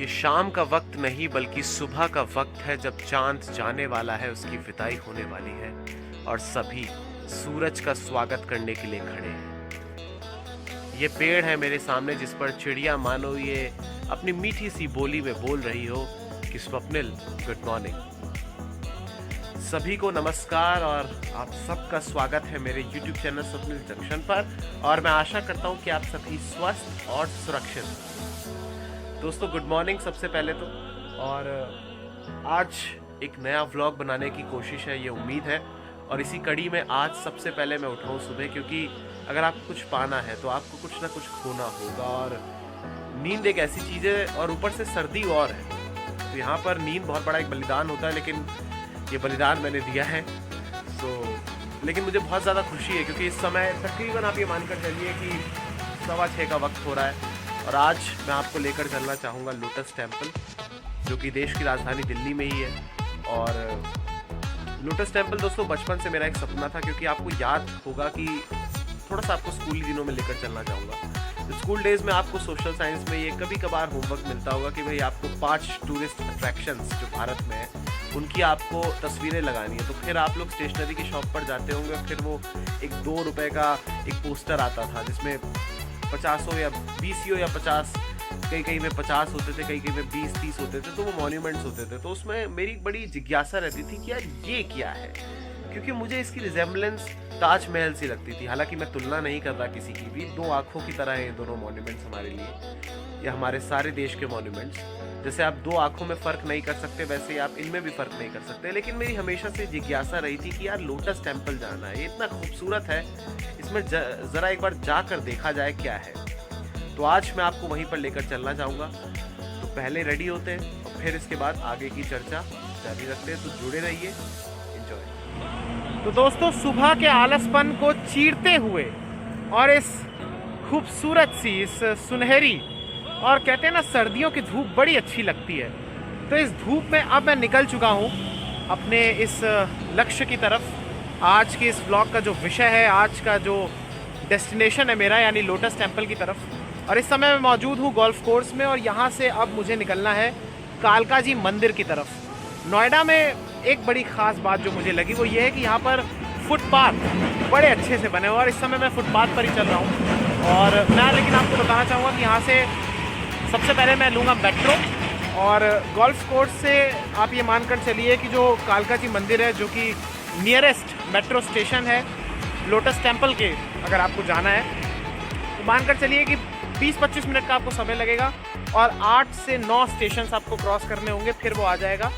ये शाम का वक्त नहीं बल्कि सुबह का वक्त है, जब चांद जाने वाला है, उसकी विदाई होने वाली है और सभी सूरज का स्वागत करने के लिए खड़े हैं। ये पेड़ है मेरे सामने जिस पर चिड़िया मानो ये अपनी मीठी सी बोली में बोल रही हो कि स्वप्निल गुड मॉर्निंग। सभी को नमस्कार और आप सबका स्वागत है मेरे YouTube चैनल स्वप्निल जंक्शन पर, और मैं आशा करता हूँ कि आप सभी स्वस्थ और सुरक्षित। दोस्तों गुड मॉर्निंग सबसे पहले तो, और आज एक नया व्लॉग बनाने की कोशिश है, ये उम्मीद है। और इसी कड़ी में आज सबसे पहले मैं उठाऊँ सुबह, क्योंकि अगर आपको कुछ पाना है तो आपको कुछ ना कुछ खोना होगा, और नींद एक ऐसी चीज़ है और ऊपर से सर्दी और है, तो यहाँ पर नींद बहुत बड़ा एक बलिदान होता है, लेकिन ये बलिदान मैंने दिया है। लेकिन मुझे बहुत ज़्यादा खुशी है क्योंकि इस समय तकरीबन आप ये मानकर चलिए कि 6:15 का वक्त हो रहा है, और आज मैं आपको लेकर चलना चाहूँगा लोटस टेम्पल, जो कि देश की राजधानी दिल्ली में ही है। और लोटस टेम्पल दोस्तों बचपन से मेरा एक सपना था, क्योंकि आपको याद होगा कि थोड़ा सा आपको स्कूली दिनों में लेकर चलना चाहूँगा। स्कूल डेज़ में आपको सोशल साइंस में ये कभी कभार होमवर्क मिलता होगा कि भाई आपको 5 टूरिस्ट अट्रैक्शंस जो भारत में है उनकी आपको तस्वीरें लगानी है। तो फिर आप लोग स्टेशनरी की शॉप पर जाते होंगे, फिर वो एक 2 रुपए का एक पोस्टर आता था जिसमें 50 हो या 20 हो या 50, कहीं में 50 होते थे, कहीं में 20-30 होते थे, तो वो मॉन्यूमेंट्स होते थे। तो उसमें मेरी बड़ी जिज्ञासा रहती थी कि यार ये क्या है, क्योंकि मुझे इसकी रिजेम्बलेंस ताजमहल से लगती थी। हालांकि मैं तुलना नहीं कर रहा किसी की भी, 2 आँखों की तरह है ये दोनों मॉन्यूमेंट्स हमारे लिए, या हमारे सारे देश के मॉन्यूमेंट्स। जैसे आप 2 आँखों में फ़र्क नहीं कर सकते, वैसे ही आप इनमें भी फ़र्क नहीं कर सकते। लेकिन मेरी हमेशा से जिज्ञासा रही थी कि यार लोटस टेम्पल जाना है, ये इतना खूबसूरत है, इसमें ज़रा एक बार जाकर देखा जाए क्या है। तो आज मैं आपको वहीं पर लेकर चलना चाहूँगा। तो पहले रेडी होते हैं और फिर इसके बाद आगे की चर्चा जारी रखते हैं, तो जुड़े रहिए, एंजॉय। तो दोस्तों सुबह के आलसपन को चीरते हुए और इस खूबसूरत सी, इस सुनहरी, और कहते हैं ना सर्दियों की धूप बड़ी अच्छी लगती है, तो इस धूप में अब मैं निकल चुका हूँ अपने इस लक्ष्य की तरफ। आज के इस ब्लॉग का जो विषय है, आज का जो डेस्टिनेशन है मेरा, यानी लोटस टेम्पल की तरफ। और इस समय मैं मौजूद हूँ गोल्फ कोर्स में, और यहाँ से अब मुझे निकलना है कालका जी मंदिर की तरफ। नोएडा में एक बड़ी ख़ास बात जो मुझे लगी वो ये है कि यहाँ पर फुटपाथ बड़े अच्छे से बने हुए, और इस समय मैं फुटपाथ पर ही चल रहा हूँ। और मैं लेकिन आपको बताना चाहूँगा कि यहाँ से सबसे पहले मैं लूँगा मेट्रो, और गोल्फ कोर्स से आप ये मानकर चलिए कि जो कालका जी मंदिर है, जो कि नियरेस्ट मेट्रो स्टेशन है लोटस टेम्पल के, अगर आपको जाना है तो मानकर चलिए कि 20-25 मिनट का आपको समय लगेगा, और 8 से 9 स्टेशन आपको क्रॉस करने होंगे, फिर वो आ जाएगा।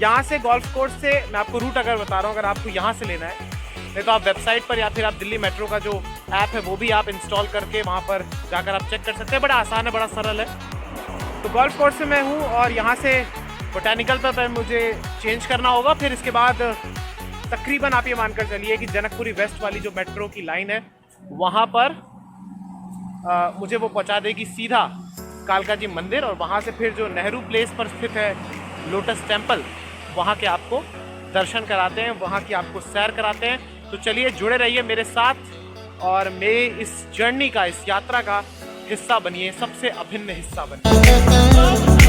यहाँ से गोल्फ कोर्स से मैं आपको रूट अगर बता रहा हूँ, अगर आपको यहाँ से लेना है, नहीं तो आप वेबसाइट पर या फिर आप दिल्ली मेट्रो का जो ऐप है वो भी आप इंस्टॉल करके वहाँ पर जाकर आप चेक कर सकते हैं। बड़ा आसान है, बड़ा सरल है। तो गोल्फ कोर्स से मैं हूँ, और यहाँ से बोटैनिकल पर मुझे चेंज करना होगा। फिर इसके बाद तकरीबन आप ये मानकर चलिए कि जनकपुरी वेस्ट वाली जो मेट्रो की लाइन है वहाँ पर मुझे वो पहुँचा देगी सीधा कालका जी मंदिर, और वहाँ से फिर जो नेहरू प्लेस पर स्थित है लोटस टेम्पल, वहाँ के आपको दर्शन कराते हैं, वहाँ की आपको सैर कराते हैं। तो चलिए जुड़े रहिए मेरे साथ, और मेरे इस जर्नी का, इस यात्रा का हिस्सा बनिए, सबसे अभिन्न हिस्सा बनिए।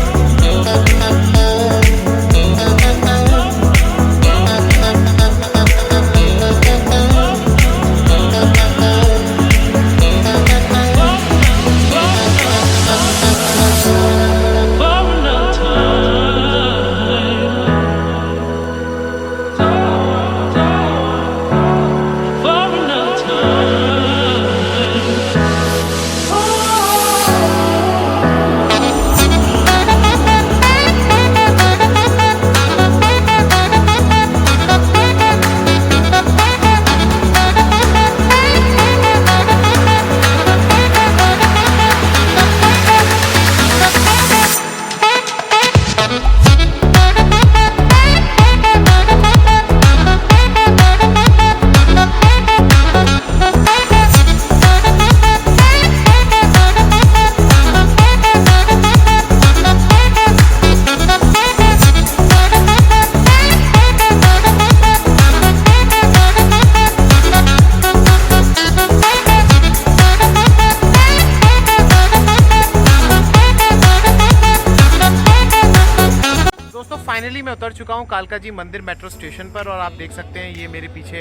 फाइनली मैं उतर चुका हूँ कालका जी मंदिर मेट्रो स्टेशन पर और आप देख सकते हैं ये मेरे पीछे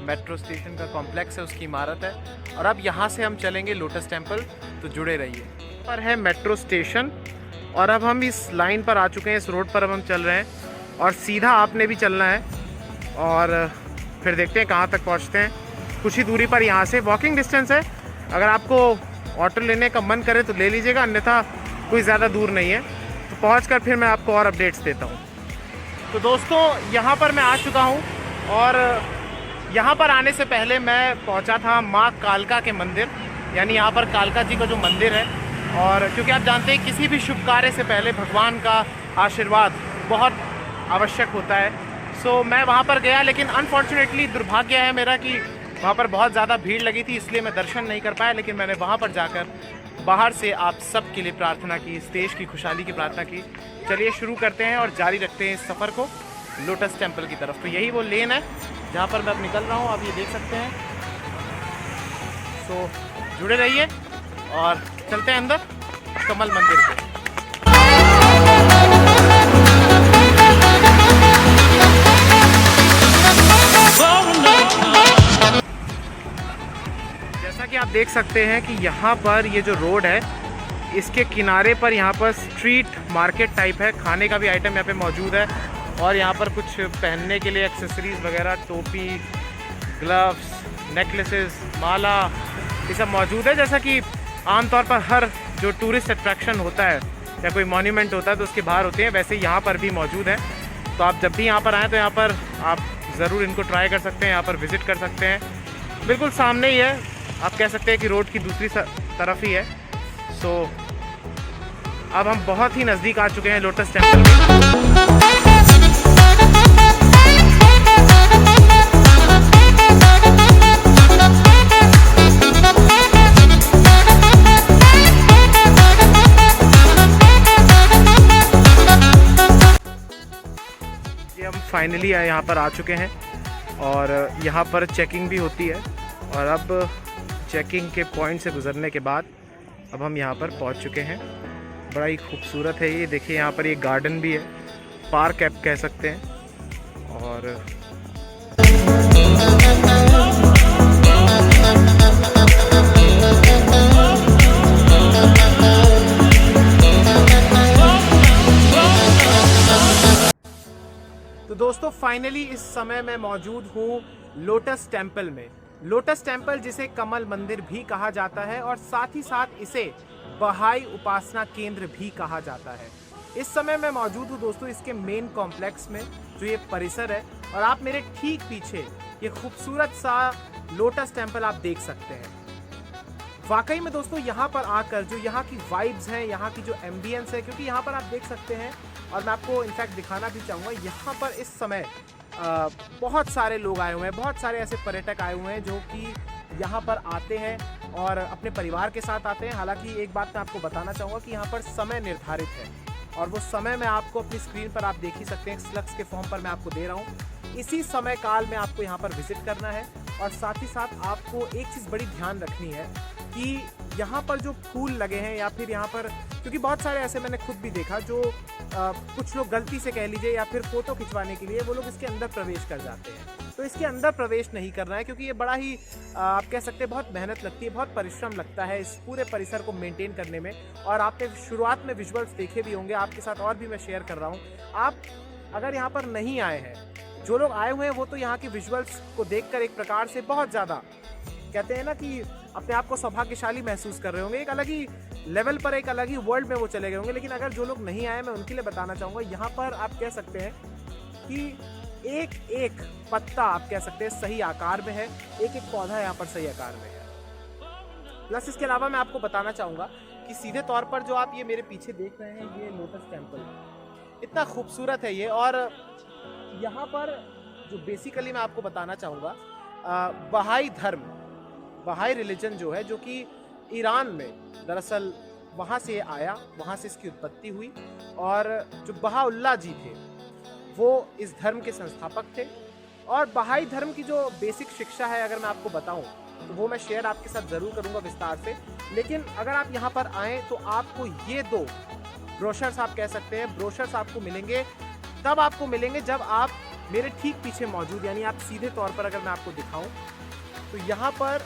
मेट्रो स्टेशन का कॉम्प्लेक्स है, उसकी इमारत है। और अब यहाँ से हम चलेंगे लोटस टेम्पल, तो जुड़े रहिए। पर है मेट्रो स्टेशन और अब हम इस लाइन पर आ चुके हैं, इस रोड पर अब हम चल रहे हैं और सीधा आपने भी चलना है और फिर देखते हैं कहाँ तक पहुँचते हैं। कुछ ही दूरी पर यहाँ से वॉकिंग डिस्टेंस है, अगर आपको ऑटो लेने का मन करे तो ले लीजिएगा, अन्यथा कोई ज़्यादा दूर नहीं है। तो पहुँचकर फिर मैं आपको और अपडेट्स देता हूँ। तो दोस्तों यहाँ पर मैं आ चुका हूँ और यहाँ पर आने से पहले मैं पहुँचा था माँ कालका के मंदिर, यानी यहाँ पर कालका जी का जो मंदिर है। और क्योंकि आप जानते हैं किसी भी शुभ कार्य से पहले भगवान का आशीर्वाद बहुत आवश्यक होता है। सो मैं वहाँ पर गया, लेकिन अनफॉर्चुनेटली दुर्भाग्य है मेरा कि वहाँ पर बहुत ज़्यादा भीड़ लगी थी, इसलिए मैं दर्शन नहीं कर पाया। लेकिन मैंने वहाँ पर जाकर बाहर से आप सब के लिए प्रार्थना की, इस देश की खुशहाली की प्रार्थना की। चलिए शुरू करते हैं और जारी रखते हैं इस सफ़र को लोटस टेम्पल की तरफ। तो यही वो लेन है जहाँ पर मैं अब निकल रहा हूँ, आप ये देख सकते हैं। तो जुड़े रहिए और चलते हैं अंदर कमल मंदिर के। जैसा कि आप देख सकते हैं कि यहाँ पर ये जो रोड है, इसके किनारे पर यहाँ पर स्ट्रीट मार्केट टाइप है, खाने का भी आइटम यहाँ पे मौजूद है। और यहाँ पर कुछ पहनने के लिए एक्सेसरीज़ वगैरह, टोपी, ग्लव्स, नेकलेसेस, माला, ये सब मौजूद है। जैसा कि आमतौर पर हर जो टूरिस्ट अट्रैक्शन होता है या कोई मॉन्यूमेंट होता है तो उसके बाहर होते हैं, वैसे यहाँ पर भी मौजूद है। तो आप जब भी यहाँ पर आएँ तो यहाँ पर आप ज़रूर इनको ट्राई कर सकते हैं, यहाँ पर विज़िट कर सकते हैं। बिल्कुल सामने ही है, आप कह सकते हैं कि रोड की दूसरी तरफ ही है। सो अब हम बहुत ही नज़दीक आ चुके हैं लोटस टेम्पल के। हम फाइनली यहाँ पर आ चुके हैं और यहाँ पर चेकिंग भी होती है। और अब चेकिंग के पॉइंट से गुजरने के बाद अब हम यहाँ पर पहुँच चुके हैं। बड़ा ही खूबसूरत है ये, देखिए यहाँ पर ये गार्डन भी है, पार्क आप कह सकते हैं। और तो दोस्तों फाइनली इस समय मैं मौजूद हूँ लोटस टेम्पल में। लोटस टेम्पल जिसे कमल मंदिर भी कहा जाता है और साथ ही साथ इसे बहाई उपासना केंद्र भी कहा जाता है। इस समय मैं मौजूद हूँ दोस्तों इसके मेन कॉम्प्लेक्स में, जो ये परिसर है। और आप मेरे ठीक पीछे ये खूबसूरत सा लोटस टेम्पल आप देख सकते हैं। वाकई में दोस्तों यहाँ पर आकर जो यहाँ की वाइब्स हैं, यहाँ की जो एम्बियंस है, क्योंकि यहाँ पर आप देख सकते हैं और मैं आपको इनफैक्ट दिखाना भी चाहूँगा, यहाँ पर इस समय बहुत सारे लोग आए हुए हैं, बहुत सारे ऐसे पर्यटक आए हुए हैं जो कि यहाँ पर आते हैं और अपने परिवार के साथ आते हैं। हालांकि एक बात मैं आपको बताना चाहूँगा कि यहाँ पर समय निर्धारित है और वो समय मैं आपको अपनी स्क्रीन पर आप देख ही सकते हैं, स्लग्स के फॉर्म पर मैं आपको दे रहा हूँ। इसी समय काल में आपको यहाँ पर विजिट करना है। और साथ ही साथ आपको एक चीज़ बड़ी ध्यान रखनी है कि यहाँ पर जो फूल लगे हैं या फिर यहाँ पर, क्योंकि बहुत सारे ऐसे मैंने खुद भी देखा जो कुछ लोग गलती से कह लीजिए या फिर फ़ोटो खिंचवाने के लिए वो लोग इसके अंदर प्रवेश कर जाते हैं। तो इसके अंदर प्रवेश नहीं करना है, क्योंकि ये बड़ा ही आप कह सकते हैं बहुत मेहनत लगती है, बहुत परिश्रम लगता है इस पूरे परिसर को मेंटेन करने में। और आपने शुरुआत में विजुअल्स देखे भी होंगे, आपके साथ और भी मैं शेयर कर रहा हूँ। आप अगर यहाँ पर नहीं आए हैं, जो लोग आए हुए हैं वो तो यहाँ के विजुअल्स को देखकर एक प्रकार से बहुत ज़्यादा कहते हैं ना कि अपने आप को सौभाग्यशाली महसूस कर रहे होंगे, एक अलग ही लेवल पर, एक अलग ही वर्ल्ड में वो चले गए होंगे। लेकिन अगर जो लोग नहीं आए, मैं उनके लिए बताना चाहूँगा, यहाँ पर आप कह सकते हैं कि एक एक पत्ता आप कह सकते हैं सही आकार में है, एक एक पौधा यहाँ पर सही आकार में है। प्लस इसके अलावा मैं आपको बताना चाहूँगा कि सीधे तौर पर जो आप ये मेरे पीछे देख रहे हैं, ये लोटस टेम्पल इतना खूबसूरत है ये। और यहाँ पर जो बेसिकली मैं आपको बताना चाहूँगा, बहाई धर्म, बहाई रिलीजन जो है, जो कि ईरान में दरअसल वहाँ से आया, वहाँ से इसकी उत्पत्ति हुई। और जो बहाउल्लाह जी थे वो इस धर्म के संस्थापक थे। और बहाई धर्म की जो बेसिक शिक्षा है, अगर मैं आपको बताऊं तो वो मैं शेयर आपके साथ ज़रूर करूंगा विस्तार से। लेकिन अगर आप यहाँ पर आएँ तो आपको ये दो ब्रोशर्स आप कह सकते हैं, ब्रोशर्स आपको मिलेंगे तब आपको मिलेंगे जब आप मेरे ठीक पीछे मौजूद, यानी आप सीधे तौर पर अगर मैं आपको दिखाऊं तो यहाँ पर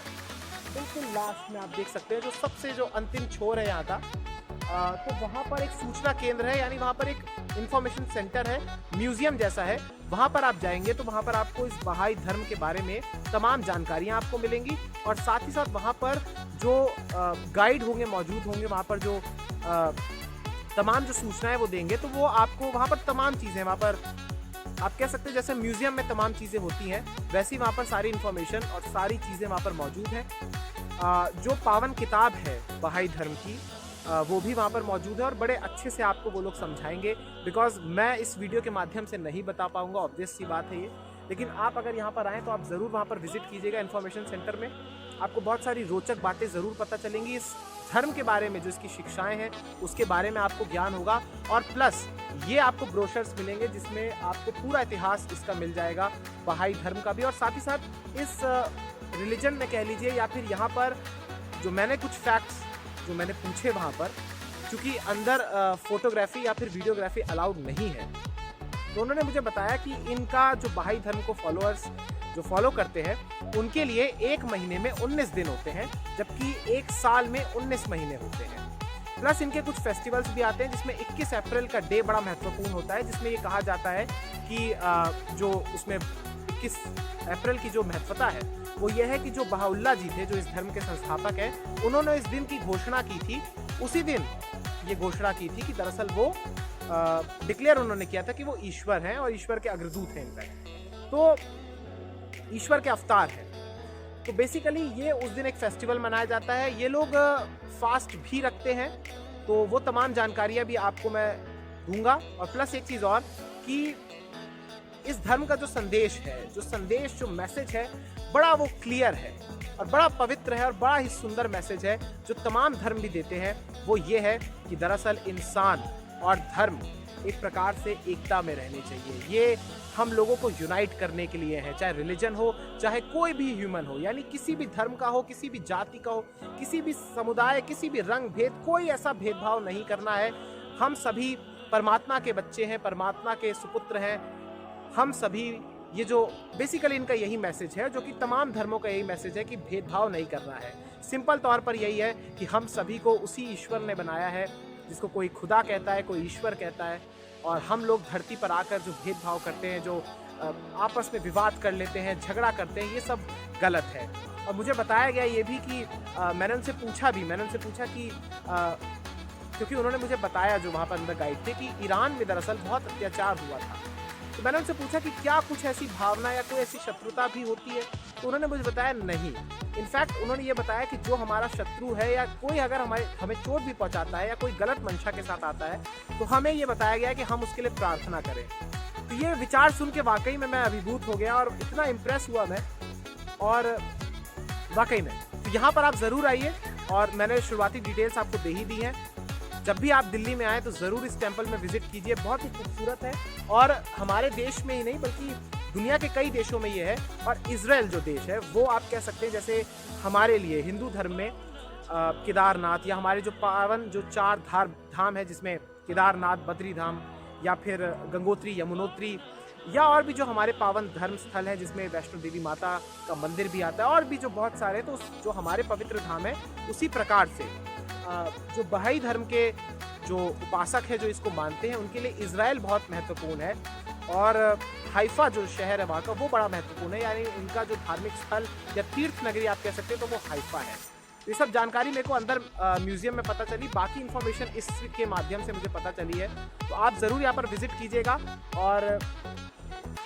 बिल्कुल लास्ट में आप देख सकते हैं जो सबसे जो अंतिम छोर है यहाँ का, तो वहाँ पर एक सूचना केंद्र है, यानी वहाँ पर एक इंफॉर्मेशन सेंटर है, म्यूजियम जैसा है। वहाँ पर आप जाएंगे तो वहाँ पर आपको इस बहाई धर्म के बारे में तमाम जानकारियाँ आपको मिलेंगी, और साथ ही साथ वहाँ पर जो गाइड होंगे मौजूद होंगे, वहाँ पर जो तमाम जो सूचनाएं वो देंगे, तो वो आपको वहाँ पर तमाम चीज़ें, वहाँ पर आप कह सकते हैं जैसे म्यूजियम में तमाम चीज़ें होती हैं, वैसी वहाँ पर सारी इन्फॉर्मेशन और सारी चीज़ें वहाँ पर मौजूद हैं। जो पावन किताब है बहाई धर्म की, वो भी वहाँ पर मौजूद है, और बड़े अच्छे से आपको वो लोग समझाएंगे। बिकॉज मैं इस वीडियो के माध्यम से नहीं बता पाऊँगा, ऑब्वियस सी बात है ये, लेकिन आप अगर यहाँ पर आएँ तो आप ज़रूर वहाँ पर विजिट कीजिएगा इन्फॉर्मेशन सेंटर में। आपको बहुत सारी रोचक बातें ज़रूर पता चलेंगी इस धर्म के बारे में, जो इसकी शिक्षाएं हैं उसके बारे में आपको ज्ञान होगा, और प्लस ये आपको ब्रोशर्स मिलेंगे जिसमें आपको पूरा इतिहास इसका मिल जाएगा बहाई धर्म का भी, और साथ ही साथ इस रिलीजन में कह लीजिए, या फिर यहाँ पर जो मैंने कुछ फैक्ट्स जो मैंने पूछे वहाँ पर, क्योंकि अंदर फोटोग्राफी या फिर वीडियोग्राफी अलाउड नहीं है, तो उन्होंने मुझे बताया कि इनका जो बहाई धर्म को फॉलोअर्स जो फॉलो करते हैं उनके लिए एक महीने में 19 दिन होते हैं, जबकि एक साल में 19 महीने होते हैं। प्लस इनके कुछ फेस्टिवल्स भी आते हैं जिसमें 21 अप्रैल का डे बड़ा महत्वपूर्ण होता है, जिसमें ये कहा जाता है कि जो उसमें 21 अप्रैल की जो महत्वता है वो ये है कि जो बहाउल्लाह जी थे, जो इस धर्म के संस्थापक हैं, उन्होंने इस दिन की घोषणा की थी। उसी दिन ये घोषणा की थी कि दरअसल वो डिक्लेयर उन्होंने किया था कि वो ईश्वर हैं और ईश्वर के अग्रदूत हैं, इनफैक्ट तो ईश्वर के अवतार हैं। तो बेसिकली ये उस दिन एक फेस्टिवल मनाया जाता है। ये लोग फास्ट भी रखते हैं, तो वो तमाम जानकारियाँ भी आपको मैं दूंगा। और प्लस एक चीज़ और कि इस धर्म का जो संदेश है, जो मैसेज है, बड़ा वो क्लियर है और बड़ा पवित्र है और बड़ा ही सुंदर मैसेज है जो तमाम धर्म भी देते हैं। वो ये है कि दरअसल इंसान और धर्म एक प्रकार से एकता में रहने चाहिए। ये हम लोगों को यूनाइट करने के लिए है, चाहे रिलीजन हो, चाहे कोई भी ह्यूमन हो, यानी किसी भी धर्म का हो, किसी भी जाति का हो, किसी भी समुदाय, किसी भी रंग भेद, कोई ऐसा भेदभाव नहीं करना है। हम सभी परमात्मा के बच्चे हैं, परमात्मा के सुपुत्र हैं। हम सभी, ये जो बेसिकली इनका यही मैसेज है, जो कि तमाम धर्मों का यही मैसेज है कि भेदभाव नहीं करना है। सिंपल तौर पर यही है कि हम सभी को उसी ईश्वर ने बनाया है, जिसको कोई खुदा कहता है, कोई ईश्वर कहता है, और हम लोग धरती पर आकर जो भेदभाव करते हैं, जो आपस में विवाद कर लेते हैं, झगड़ा करते हैं, ये सब गलत है। और मुझे बताया गया ये भी कि मैंने उनसे पूछा कि क्योंकि उन्होंने मुझे बताया, जो वहाँ पर अंदर गाइड थे, कि ईरान में दरअसल बहुत अत्याचार हुआ था। तो मैंने उनसे पूछा कि क्या कुछ ऐसी भावना या कोई ऐसी शत्रुता भी होती है, तो उन्होंने मुझे बताया नहीं। इनफैक्ट उन्होंने ये बताया कि जो हमारा शत्रु है या कोई अगर हमें चोट भी पहुंचाता है या कोई गलत मंशा के साथ आता है, तो हमें ये बताया गया है कि हम उसके लिए प्रार्थना करें। तो ये विचार सुन के वाकई में मैं अभिभूत हो गया और इतना इम्प्रेस हुआ मैं, और वाकई में तो यहाँ पर आप ज़रूर आइए। और मैंने शुरुआती डिटेल्स आपको दे ही दी हैं। जब भी आप दिल्ली में आए तो ज़रूर इस टेम्पल में विजिट कीजिए, बहुत ही खूबसूरत है। और हमारे देश में ही नहीं बल्कि दुनिया के कई देशों में ये है। और इजराइल जो देश है वो आप कह सकते हैं जैसे हमारे लिए हिंदू धर्म में केदारनाथ, या हमारे जो पावन जो 4 धाम है, जिसमें केदारनाथ, बद्री धाम, या फिर गंगोत्री, यमुनोत्री, या और भी जो हमारे पावन धर्म स्थल है, जिसमें वैष्णो देवी माता का मंदिर भी आता है, और भी जो बहुत सारे, तो जो हमारे पवित्र धाम है, उसी प्रकार से जो बहाई धर्म के जो उपासक है, जो इसको मानते हैं, उनके लिए इजराइल बहुत महत्वपूर्ण है। और हाइफा जो शहर है वहाँ का, वो बड़ा महत्वपूर्ण है। यानी इनका जो धार्मिक स्थल या तीर्थ नगरी आप कह सकते हैं, तो वो हाइफा है। ये सब जानकारी मेरे को अंदर म्यूजियम में पता चली, बाकी इन्फॉर्मेशन इसके माध्यम से मुझे पता चली है। तो आप ज़रूर यहाँ पर विजिट कीजिएगा। और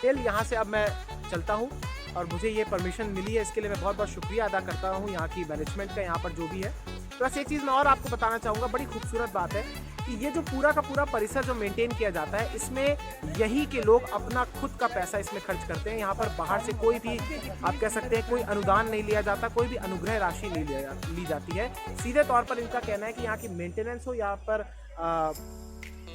टिल यहाँ से अब मैं चलता हूँ, और मुझे ये परमिशन मिली है, इसके लिए मैं बहुत बहुत शुक्रिया अदा करता हूँ यहाँ की मैनेजमेंट का, यहाँ पर जो भी है। प्लस एक चीज़ मैं और आपको बताना चाहूँगा, बड़ी खूबसूरत बात है कि ये जो पूरा का पूरा परिसर जो मेंटेन किया जाता है, इसमें यही के लोग अपना खुद का पैसा इसमें खर्च करते हैं। यहाँ पर बाहर से कोई भी आप कह सकते हैं कोई अनुदान नहीं लिया जाता, कोई भी अनुग्रह राशि नहीं ली जाती है। सीधे तौर पर इनका कहना है कि यहाँ की मेंटेनेंस हो, यहाँ पर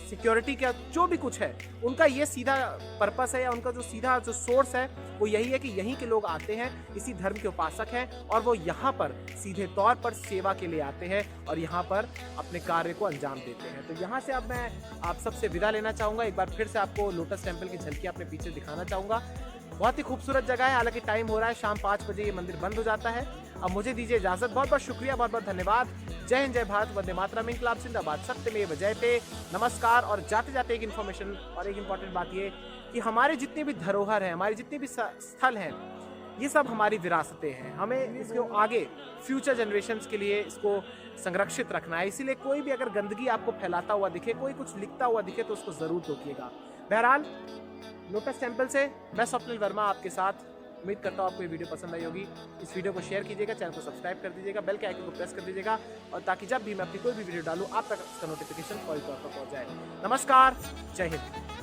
सिक्योरिटी का जो भी कुछ है, उनका ये सीधा पर्पस है या उनका जो सीधा जो सोर्स है वो यही है कि यहीं के लोग आते हैं, इसी धर्म के उपासक हैं और वो यहाँ पर सीधे तौर पर सेवा के लिए आते हैं और यहाँ पर अपने कार्य को अंजाम देते हैं। तो यहाँ से अब मैं आप सबसे विदा लेना चाहूँगा। एक बार फिर से आपको लोटस टेम्पल की झलकी अपने पीछे दिखाना चाहूँगा। बहुत ही खूबसूरत जगह है, हालांकि टाइम हो रहा है, शाम 5 बजे ये मंदिर बंद हो जाता है। अब मुझे दीजिए इजाजत, बहुत बहुत शुक्रिया, बहुत बहुत धन्यवाद। जय हिंद, जय भारत, वंदे मातरम, इंकलाब जिंदाबाद, सत्यमेव जयते, नमस्कार। और जाते जाते एक इन्फॉर्मेशन और एक इम्पॉर्टेंट बात ये कि हमारे जितने भी धरोहर हैं, हमारे जितने भी स्थल हैं, ये सब हमारी विरासतें हैं। हमें इसको आगे फ्यूचर जनरेशंस के लिए इसको संरक्षित रखना है। इसीलिए कोई भी अगर गंदगी आपको फैलाता हुआ दिखे, कोई कुछ लिखता हुआ दिखे, तो उसको जरूर रोकिएगा। बहरहाल लोटस टेम्पल से मैं स्वप्निल वर्मा आपके साथ। उम्मीद करता हूँ आपको ये वीडियो पसंद आई होगी। इस वीडियो को शेयर कीजिएगा, चैनल को सब्सक्राइब कर दीजिएगा, बेल के आइकन को प्रेस कर दीजिएगा, और ताकि जब भी मैं अपनी कोई भी वीडियो डालूँ आप तक उसका नोटिफिकेशन फौरी तौर पर पहुँच जाए। नमस्कार, जय हिंद।